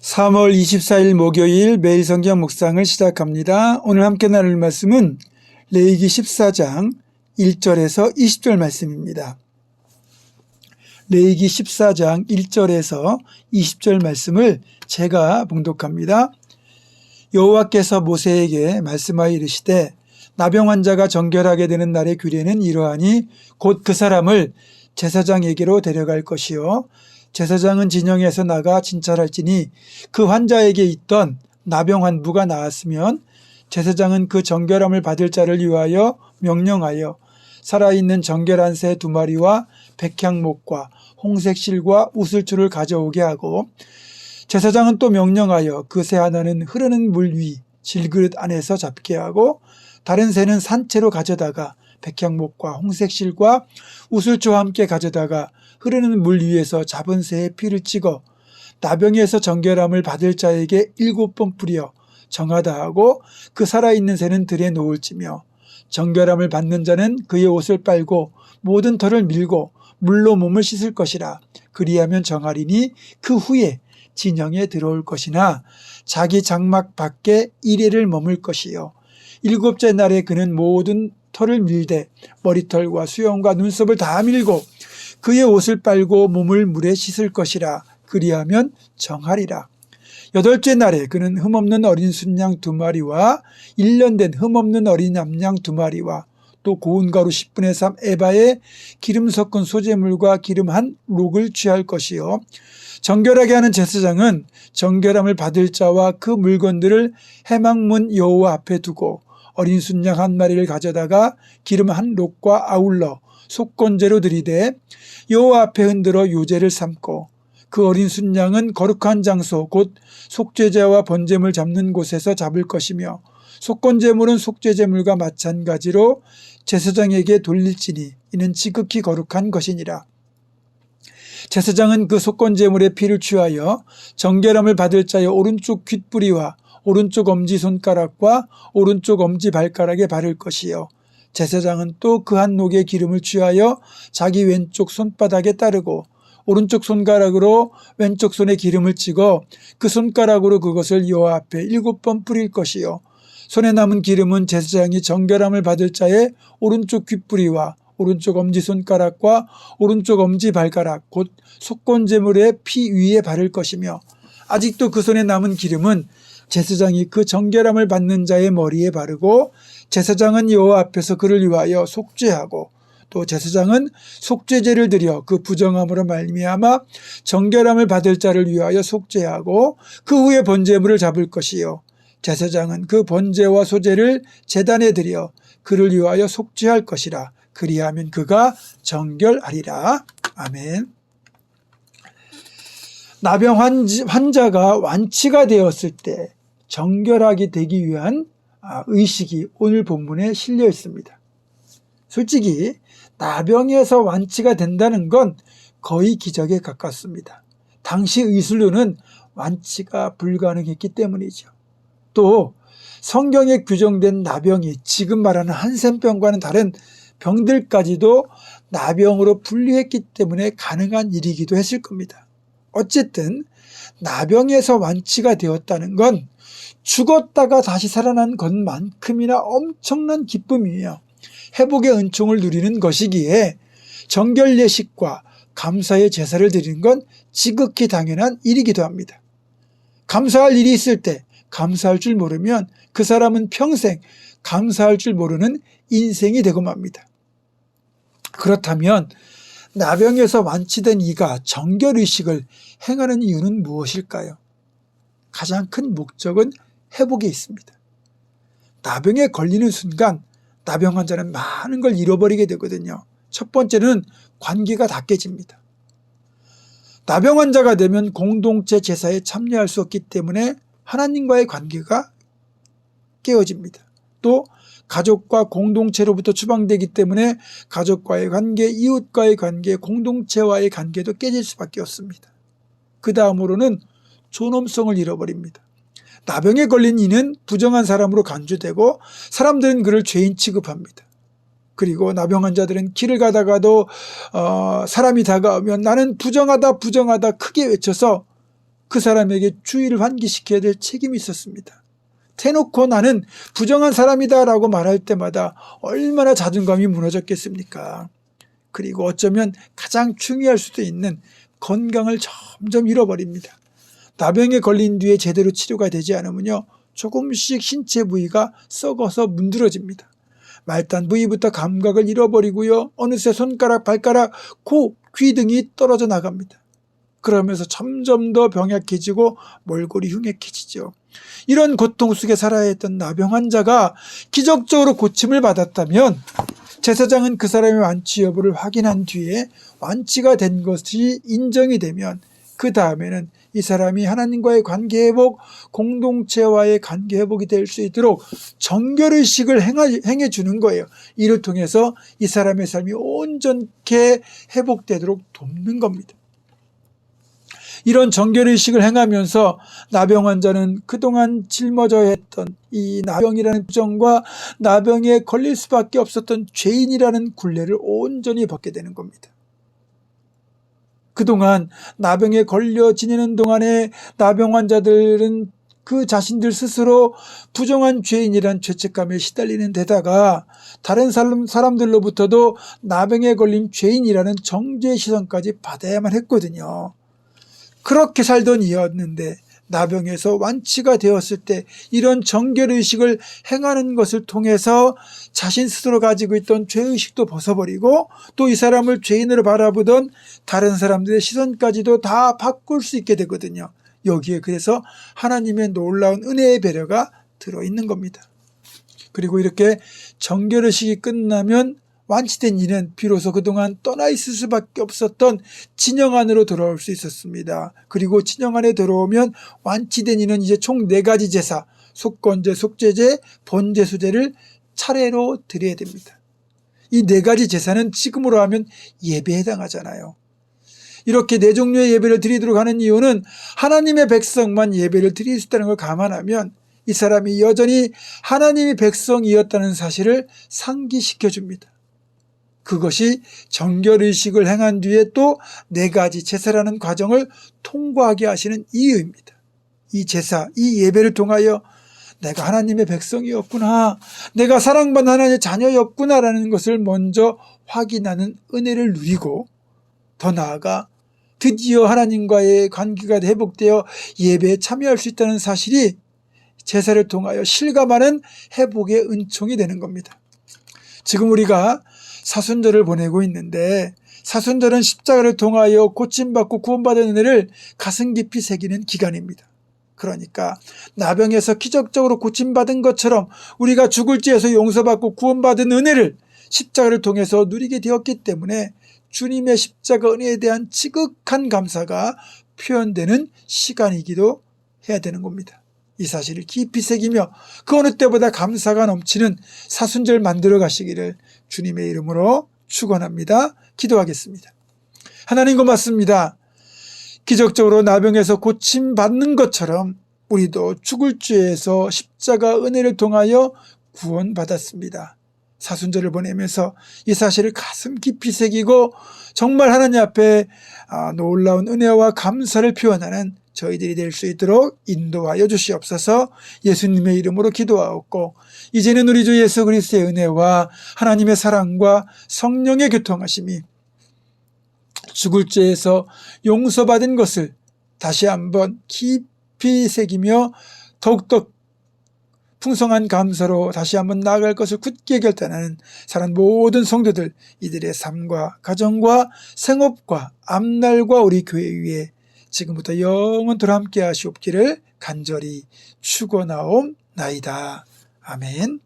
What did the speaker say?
3월 24일 목요일 매일 성경 묵상을 시작합니다. 오늘 함께 나눌 말씀은 레위기 14장 1절에서 20절 말씀입니다. 레위기 14장 1절에서 20절 말씀을 제가 봉독합니다. 여호와께서 모세에게 말씀하여 이르시되 나병 환자가 정결하게 되는 날의 규례는 이러하니 곧 그 사람을 제사장에게로 데려갈 것이요 제사장은 진영에서 나가 진찰할지니 그 환자에게 있던 나병 한 부가 나았으면 제사장은 그 정결함을 받을 자를 위하여 명령하여 살아있는 정결한 새 2마리와 백향목과 홍색 실과 우슬초를 가져오게 하고 제사장은 또 명령하여 그 새 하나는 흐르는 물 위 질그릇 안에서 잡게 하고 다른 새는 산채로 가져다가 백향목과 홍색 실과 우슬초와 함께 가져다가 흐르는 물 위에서 잡은 새의 피를 찍어 나병에서 정결함을 받을 자에게 7번 뿌려 정하다 하고 그 살아있는 새는 들에 놓을지며 정결함을 받는 자는 그의 옷을 빨고 모든 털을 밀고 물로 몸을 씻을 것이라. 그리하면 정하리니 그 후에 진영에 들어올 것이나 자기 장막 밖에 1회를 머물 것이요 7째 날에 그는 모든 털을 밀되 머리털과 수염과 눈썹을 다 밀고 그의 옷을 빨고 몸을 물에 씻을 것이라. 그리하면 정하리라. 8째 날에 그는 흠없는 어린 순양 2마리와 1년 된 흠없는 어린 암양 2마리와 또 고운 가루 10분의 3 에바에 기름 섞은 소재물과 기름 한 록을 취할 것이요 정결하게 하는 제사장은 정결함을 받을 자와 그 물건들을 회막문 여호와 앞에 두고 어린 순양 1마리를 가져다가 기름 한 록과 아울러 속건제로 드리되 여호와 앞에 흔들어 요제를 삼고 그 어린 순양은 거룩한 장소 곧 속죄제와 번제물 잡는 곳에서 잡을 것이며 속건제물은 속죄제물과 마찬가지로 제사장에게 돌릴지니 이는 지극히 거룩한 것이니라. 제사장은 그 속건제물의 피를 취하여 정결함을 받을 자의 오른쪽 귓뿌리와 오른쪽 엄지손가락과 오른쪽 엄지발가락에 바를 것이요 제사장은 또 그 한 녹의 기름을 취하여 자기 왼쪽 손바닥에 따르고 오른쪽 손가락으로 왼쪽 손에 기름을 찍어 그 손가락으로 그것을 여호와 앞에 7번 뿌릴 것이요 손에 남은 기름은 제사장이 정결함을 받을 자의 오른쪽 귓뿌리와 오른쪽 엄지손가락과 오른쪽 엄지발가락 곧 속건제물의 피 위에 바를 것이며 아직도 그 손에 남은 기름은 제사장이 그 정결함을 받는 자의 머리에 바르고 제사장은 여호와 앞에서 그를 위하여 속죄하고 또 제사장은 속죄제를 드려 그 부정함으로 말미암아 정결함을 받을 자를 위하여 속죄하고 그 후에 번제물을 잡을 것이요 제사장은 그 번제와 소제를 제단에 드려 그를 위하여 속죄할 것이라. 그리하면 그가 정결하리라. 아멘. 나병 환자가 완치가 되었을 때 정결하게 되기 위한 의식이 오늘 본문에 실려 있습니다. 솔직히 나병에서 완치가 된다는 건 거의 기적에 가깝습니다. 당시 의술로는 완치가 불가능했기 때문이죠. 또 성경에 규정된 나병이 지금 말하는 한센병과는 다른 병들까지도 나병으로 분류했기 때문에 가능한 일이기도 했을 겁니다. 어쨌든 나병에서 완치가 되었다는 건 죽었다가 다시 살아난 것만큼이나 엄청난 기쁨이며 회복의 은총을 누리는 것이기에 정결 예식과 감사의 제사를 드리는 건 지극히 당연한 일이기도 합니다. 감사할 일이 있을 때 감사할 줄 모르면 그 사람은 평생 감사할 줄 모르는 인생이 되고 맙니다. 그렇다면 나병에서 완치된 이가 정결의식을 행하는 이유는 무엇일까요? 가장 큰 목적은 회복에 있습니다. 나병에 걸리는 순간 나병 환자는 많은 걸 잃어버리게 되거든요. 첫 번째는 관계가 다 깨집니다. 나병 환자가 되면 공동체 제사에 참여할 수 없기 때문에 하나님과의 관계가 깨어집니다. 또 가족과 공동체로부터 추방되기 때문에 가족과의 관계, 이웃과의 관계, 공동체와의 관계도 깨질 수밖에 없습니다. 그 다음으로는 존엄성을 잃어버립니다. 나병에 걸린 이는 부정한 사람으로 간주되고 사람들은 그를 죄인 취급합니다. 그리고 나병 환자들은 길을 가다가도 사람이 다가오면 나는 부정하다 부정하다 크게 외쳐서 그 사람에게 주의를 환기시켜야 될 책임이 있었습니다. 대놓고 나는 부정한 사람이다라고 말할 때마다 얼마나 자존감이 무너졌겠습니까? 그리고 어쩌면 가장 중요할 수도 있는 건강을 점점 잃어버립니다. 나병에 걸린 뒤에 제대로 치료가 되지 않으면요, 조금씩 신체 부위가 썩어서 문드러집니다. 말단 부위부터 감각을 잃어버리고요, 어느새 손가락, 발가락, 코, 귀 등이 떨어져 나갑니다. 그러면서 점점 더 병약해지고 몰골이 흉악해지죠. 이런 고통 속에 살아야 했던 나병 환자가 기적적으로 고침을 받았다면 제사장은 그 사람의 완치 여부를 확인한 뒤에 완치가 된 것이 인정이 되면 그 다음에는 이 사람이 하나님과의 관계 회복, 공동체와의 관계 회복이 될 수 있도록 정결의식을 행해 주는 거예요. 이를 통해서 이 사람의 삶이 온전케 회복되도록 돕는 겁니다. 이런 정결의식을 행하면서 나병 환자는 그동안 짊어져 했던 이 나병이라는 부정과 나병에 걸릴 수밖에 없었던 죄인이라는 굴레를 온전히 벗게 되는 겁니다. 그동안 나병에 걸려 지내는 동안에 나병 환자들은 그 자신들 스스로 부정한 죄인이란 죄책감에 시달리는 데다가 다른 사람들로부터도 나병에 걸린 죄인이라는 정죄의 시선까지 받아야만 했거든요. 그렇게 살던 이였는데 나병에서 완치가 되었을 때 이런 정결의식을 행하는 것을 통해서 자신 스스로 가지고 있던 죄의식도 벗어버리고 또 이 사람을 죄인으로 바라보던 다른 사람들의 시선까지도 다 바꿀 수 있게 되거든요. 여기에 그래서 하나님의 놀라운 은혜의 배려가 들어있는 겁니다. 그리고 이렇게 정결의식이 끝나면 완치된 이는 비로소 그동안 떠나 있을 수밖에 없었던 진영 안으로 돌아올 수 있었습니다. 그리고 진영 안에 들어오면 완치된 이는 이제 총 4가지 제사, 속건제, 속죄제, 번제수제를 차례로 드려야 됩니다. 이 4가지 제사는 지금으로 하면 예배에 해당하잖아요. 이렇게 4종류의 예배를 드리도록 하는 이유는 하나님의 백성만 예배를 드릴 수 있다는 걸 감안하면 이 사람이 여전히 하나님의 백성이었다는 사실을 상기시켜 줍니다. 그것이 정결의식을 행한 뒤에 또 4가지 제사라는 과정을 통과하게 하시는 이유입니다. 이 제사, 이 예배를 통하여 내가 하나님의 백성이었구나, 내가 사랑받는 하나님의 자녀였구나라는 것을 먼저 확인하는 은혜를 누리고 더 나아가 드디어 하나님과의 관계가 회복되어 예배에 참여할 수 있다는 사실이 제사를 통하여 실감하는 회복의 은총이 되는 겁니다. 지금 우리가 사순절을 보내고 있는데 사순절은 십자가를 통하여 고침받고 구원받은 은혜를 가슴 깊이 새기는 기간입니다. 그러니까 나병에서 기적적으로 고침받은 것처럼 우리가 죽을 죄에서 용서받고 구원받은 은혜를 십자가를 통해서 누리게 되었기 때문에 주님의 십자가 은혜에 대한 지극한 감사가 표현되는 시간이기도 해야 되는 겁니다. 이 사실을 깊이 새기며 그 어느 때보다 감사가 넘치는 사순절 만들어 가시기를 주님의 이름으로 축원합니다. 기도하겠습니다. 하나님 고맙습니다. 기적적으로 나병에서 고침받는 것처럼 우리도 죽을 죄에서 십자가 은혜를 통하여 구원받았습니다. 사순절을 보내면서 이 사실을 가슴 깊이 새기고 정말 하나님 앞에 놀라운 은혜와 감사를 표현하는 저희들이 될 수 있도록 인도하여 주시옵소서. 예수님의 이름으로 기도하옵고 이제는 우리 주 예수 그리스도의 은혜와 하나님의 사랑과 성령의 교통하심이 죽을 죄에서 용서받은 것을 다시 한번 깊이 새기며 더욱더 풍성한 감사로 다시 한번 나아갈 것을 굳게 결단하는 사랑 모든 성도들, 이들의 삶과 가정과 생업과 앞날과 우리 교회 위에 지금부터 영원토록 함께 하시옵기를 간절히 축원하옵나이다. 아멘.